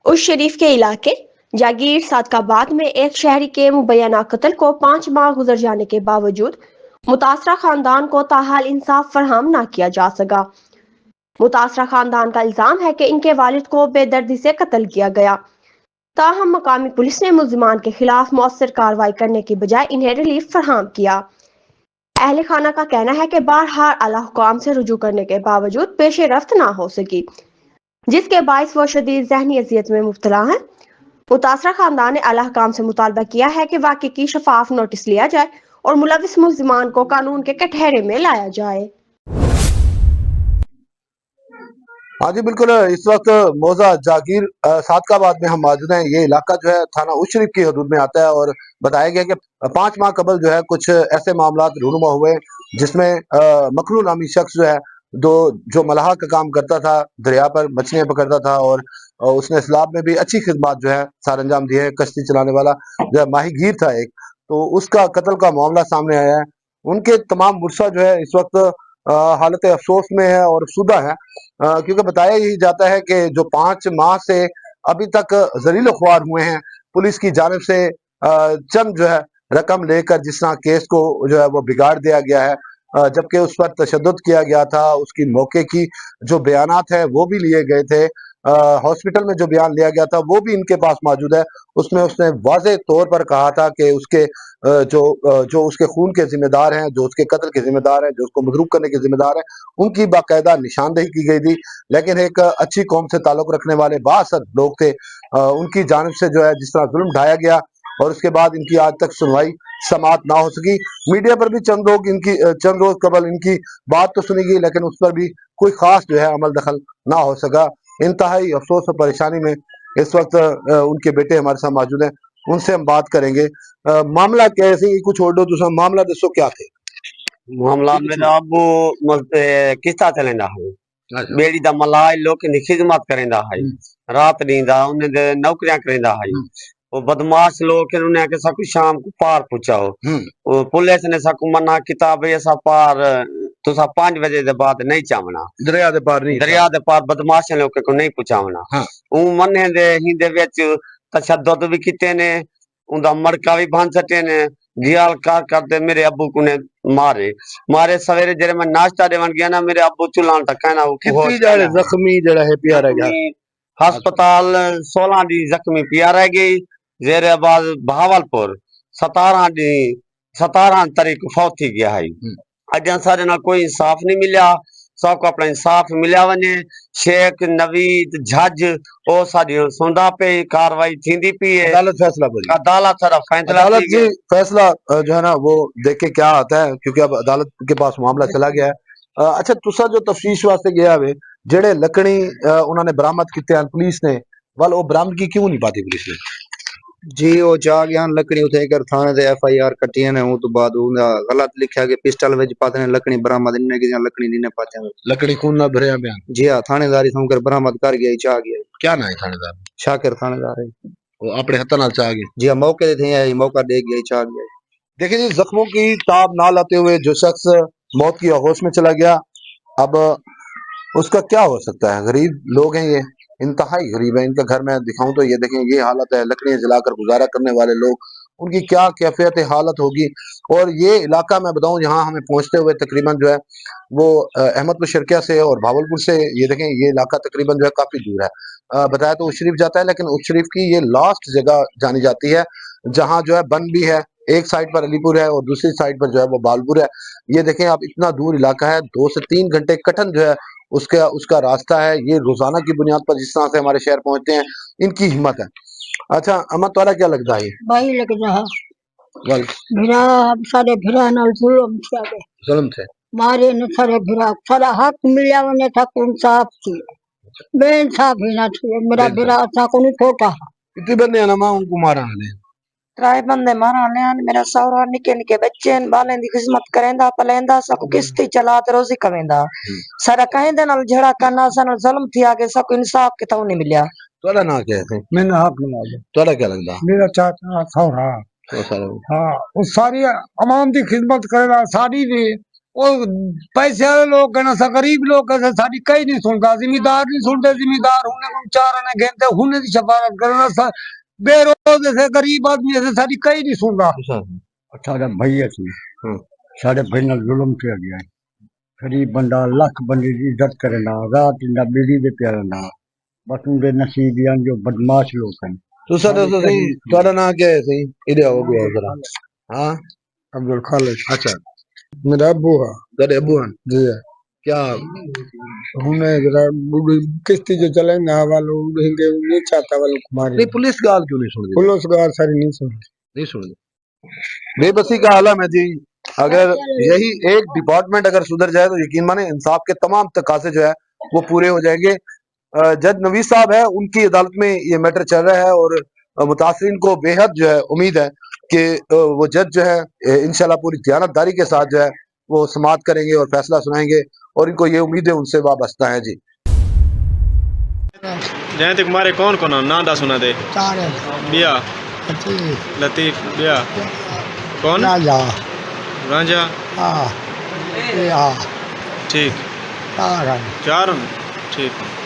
उस शरीफ के इलाके जागीर सादकाबाद में एक शहरी के मुबैना कत्ल को 5 माह गुजर जाने के बावजूद मुतासरा खानदान को ताहाल इंसाफ फराहम न किया जा सका। मुतासरा खानदान का इल्जाम है कि इनके वालिद को बेदर्दी से कत्ल किया गया। ताहम मकामी पुलिस ने मुल्जिमान के खिलाफ मौसर कार्रवाई करने की बजाय इन्हें रिलीफ फराहम किया। अहले खाना का कहना है कि बारहार आला हुकाम से रुजू करने के बावजूद पेश रफ्त ना हो सकी, जिसके बायस वो शदीद ज़हनी अजियत में मुब्तला हैं। मुतासरा खानदान ने आला हुकाम से मुतालबा किया है कि वाक़े की शफाफ नोटिस लिया जाए और मुलविस मुल्जिमान को कानून के कटहरे में लाया जाए। हाँ जी बिल्कुल, इस वक्त मौजा जागीर सादकाबाद में हम मौजूद हैं। ये इलाका जो है थाना उस शरीफ की हदूद में आता है और बताया गया कि 5 माह कबल जो है कुछ ऐसे मामला रूनुमा हुए जिसमें मखलू नामी शख्स जो है जो मलाह का काम करता था, दरिया पर मछलियां पकड़ता था और उसने इस्लाम में भी अच्छी खिदमत जो है सार अंजाम दी है। कश्ती चलाने वाला जो है माहीगीर था एक, तो उसका कत्ल का मामला सामने आया है। उनके तमाम मुर्सा जो है इस वक्त हालत अफसोस में है और अफसुदा है, क्योंकि बताया यही जाता है कि जो 5 माह से अभी तक जलील ख्वार हुए हैं, पुलिस की जानिब से चंद जो है रकम लेकर जिस तरह केस को जो है वो बिगाड़ दिया गया है, जबकि उस पर तशद्दुद किया गया था। उसकी मौके की जो बयानात है वो भी लिए गए थे, हॉस्पिटल में जो बयान लिया गया था वो भी इनके पास मौजूद है। उसमें उसने वाज़ेह तौर पर कहा था कि उसके जो उसके खून के जिम्मेदार हैं, जो उसके कत्ल के जिम्मेदार हैं, जो उसको मजरूब करने के जिम्मेदार हैं, उनकी बाकायदा निशानदेही की गई थी। लेकिन एक अच्छी कौम से ताल्लुक रखने वाले बासर लोग थे, उनकी जानिब से जो है जिस तरह जुल्म ढाया गया और उसके बाद इनकी आज तक सुनवाई समात ना हो सकी। मीडिया पर भी चंद रोज कबल इनकी बात तो सुनी गई, लेकिन उस पर भी कोई खास जो है अमल दखल ना हो सका। इंतहाई अफसोस और परेशानी में इस वक्त उनके बेटे हमारे साथ मौजूद हैं, उनसे हम बात करेंगे। मामला कैसे कुछ छोड़ो, दूसरा मामला दसो क्या थे मामला मेरा अबू किस्ता चलेंदा है, बेड़ी दा मलाई लोग की खिदमत करेंदा है, रात नींदा उन्हें नौकरियां करेंदा है। वो बदमाश लोग उन्हें के सकू शाम को पार पहुंचाओ, वो पुलिस ने सकू मना किताब ऐसा पार तुसा 5 बजे दे बाद नहीं चावना, दरिया दे पार बदमाश लोग को नहीं पहुंचावना। ऊ मने दे हिंदे विच तशद्दुद भी किते ने, उनदा मड़का भी बन सटे ने, जियाल करते मेरे अब्बू को ने मारे सवेरे जेरे मैं नाश्ता देवन गया ना, मेरे अब्बू चुलान तक कहना वो कितनी जाड़े जख्मी जड़ा है पिया रह गया अस्पताल 16 दी जख्मी पिया रह गई। जेरे बाद बहावलपुर 17 तारीख फौत थी गया है। अजा सारे ना कोई इंसाफ नहीं मिला, सबको अपना इंसाफ मिलिया वने। शेख नवीद जज ओ साडी सुनदा पे कार्रवाई थींदी पई है। अदालत फैसला बोली, अदालत सारा फैसला अदालत जी फैसला जो है ना वो देख के क्या आता है, क्योंकि अब अदालत के पास मामला चला गया है। अच्छा तुसा जो तफ्तीश वास्ते गया वे जेड़े लकड़ी उन्होंने बरामद किते पुलिस ने, वाल वो बरामदगी क्यों नहीं पाती पुलिस ने? जी वो जा गया लकड़ी उठे कर थाने से FIR कटी ने, वो तो बाद गलत लिखा कि पिस्टल विच पाते ने लकड़ी बरामद नहीं की, लकड़ी नहीं पाते लकड़ी खून ना भरया बयान। जी हां थानेदारी समकर बरामद कर गया, चा गया। क्या ना है थानेदार? शाकिर थानेदार है, वो अपने हत्था नाल चा गया। जी हां मौके थे आई मौका दे गया, चा गया। देखिए जी, जख्मों की ताब ना लाते हुए जो शख्स मौत की आगोश में चला गया, अब उसका क्या हो सकता है? गरीब लोग हैं ये, इंतहाई गरीब है। इनका घर में दिखाऊं तो ये देखें ये हालत है, लकड़ियां जलाकर गुजारा करने वाले लोग, उनकी क्या कैफियत हालत होगी। और ये इलाका मैं बताऊं यहाँ हमें पहुंचते हुए तकरीबन जो है वो अहमदपुर शर्किया से और भावलपुर से, ये देखें ये इलाका तकरीबन जो है काफी दूर है। बताया तो उस शरीफ जाता है, लेकिन उस शरीफ की ये लास्ट जगह जानी जाती है जहाँ जो है बन भी है। एक साइड पर अलीपुर है और दूसरी साइड पर जो है वो बालपुर है। ये देखें आप, इतना दूर इलाका है, 2 से 3 घंटे कठन जो है उसका रास्ता है। ये रोजाना की बुनियाद पर जिस तरह से हमारे शहर पहुंचते हैं, इनकी हिम्मत है। अच्छा अम्मा तुम्हारा क्या लगता है? भाई लग रहा भिरा सारे भिरा नाल जुल्म थे मारे न सारे भिरा सारा हक मिलिया वने था इंसाफ थी, बेइंसाफ ही ना थी। मेरा भिरा था को नहीं ठोका। कितने बंदे ना मां उनको मारा ने? 3 बंदे मारा ने। मेरा सौरा निके निके बच्चे बाले दी खिदमत करेंदा पलेंदा, सब किस्ती चला ते रोजी कवेंदा। सारा कहेंदे नाल झड़ा करना सन जुल्म थी आगे, सब इंसाफ कितों नहीं मिलिया। तोड़ा ना क्या है? मैंने हक मिला। तोड़ा क्या लगदा? मेरा चाचा सौरा, हाँ वो सारी अवाम की खिदमत करेगा, सारी दी ਉਹ ਪੈਸੇ ਵਾਲੇ ਲੋਕ ਨਾ ਸਾ ਗਰੀਬ ਲੋਕ ਸਾਡੀ ਕਈ ਨਹੀਂ ਸੁਣਦਾ ਜ਼ਿਮੀਦਾਰ ਨਹੀਂ ਸੁਣਦੇ ਜ਼ਿਮੀਦਾਰ ਹੁਣੇ ਨੂੰ ਚਾਰਾਂ ਨੇ ਘੰਟੇ ਹੁਣੇ ਦੀ ਸ਼ਫਾਰਤ ਕਰਨਾ ਬੇਰੋਜ਼ से गरीब आदमी से साडी कई नहीं सुनदा साडा भैया सी साडे भाई नाल जुल्म किया गया है गरीब बंदा लख बंदे दी इज्जत करना रात इंदा बीड़ी दे प्यार ना बस उनके नसीबियां जो बदमाश लोग हैं तो सर सही ਤੁਹਾਡਾ ਨਾਂ क्या है सही इधर आओ भी जरा हाँ अब्दुल खालिद अच्छा मेरा अबू है तेरे अबू हैं जी क्या हुने जरा किस्ती जो चलेंगे वालों उड़ेंगे ये चाहता वालों कुमारी नहीं पुलिस की हाल क्यों नहीं सुन रही पुलिस गार सारी नहीं सुन नहीं सुन रही बेबसी का आलम है जी अगर यही एक डिपार्टमेंट अगर सुधर जाए तो यकीन माने इंसाफ के तमाम तकाजे जो है वो पूरे हो जाएंगे जज नवीद साहब है उनकी अदालत में ये मैटर चल रहा है और मुतासरीन को बेहद जो है उम्मीद है कि वो जज जो है इंशाल्लाह पूरी दयानतदारी के साथ जो है वो समाअत करेंगे और फैसला सुनाएंगे और इनको ये उम्मीद है उनसे वाबस्ता है जी जयंत कुमार कौन कौन ना दा सुना दे चारे बिया लतीफ लतीफ बिया कौन राजा रांझा हाँ ये हाँ ठीक चार चार ठीक